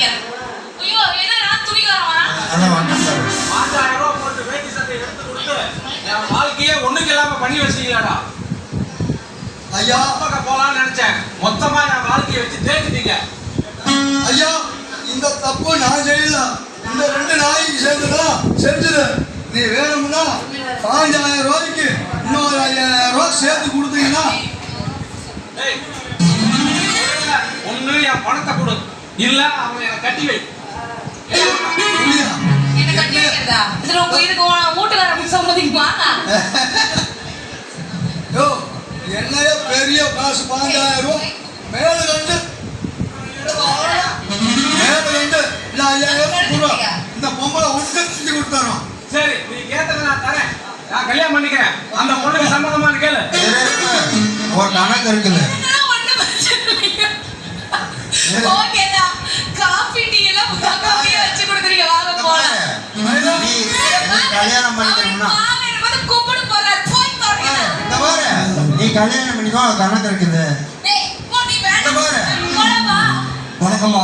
பண்ணிக்கிறேன். ஐயோ என்ன துணிக்காரவா? அண்ணா வணக்கம் சார். 5000 ரூபாய் போட்டு வேட்டி சட்டை எடுத்து கொடுத்து என் வாழ்க்கையே ஒண்ணுக்கு இல்லாம பண்ணி வச்சிட்டீங்களாடா. ஐயா பக்கம் போலான்னு நினைச்சேன், மொத்தமா என் வாழ்க்கையை வச்சு தேய்ச்சிட்டீங்க. ஐயா, இந்த தப்பு நான் செய்யல, இந்த 2 நாய்க்கு சேர்ந்துதான் செஞ்சது. நீ வேணும்னா 5000 ரூபாய்க்கு இன்னொரு 5000 ரூபாய் சேர்த்து கொடுத்தீங்கன்னா ஒண்ணு என் பணத்தை கொடு, இல்ல அவன் என்னை கட்டி வை. என்ன கட்டி வைக்கிறதா? இதுல இதுக்கு வீட்டுக்கார சம்மதிக்குமா? யோ, என்னைய பெரிய காசு 5000 ரூபாய் மேல கண்டு இல்ல 5000 ரூபாய் இந்த பொம்பளை ஒன்று செஞ்சு கொடுத்தாரோம். சரி, நீ கேட்டதை நான் தரேன், நான் கல்யாணம் பண்ணிக்கிறேன். அந்த பொண்ணுக்கு சம்மதமான கேளு. ஒரு கணக்கு இருக்குல்ல. ஓகேடா, காபி டீ எல்லாம் பக்கமே வச்சு கொடுக்குறீங்க, வாங்க போலாம். நீ கல்யாணம் பண்ணிக்கணும்னா கூப்பிடு போறாரு, போய் பாருங்க. இந்த பாரு, நீ கல்யாணம் பண்ணிக்கோ, கணக்கு இருக்குது. டேய் போ, நீ வேண்டாம். போடா வா. வணக்கம்மா.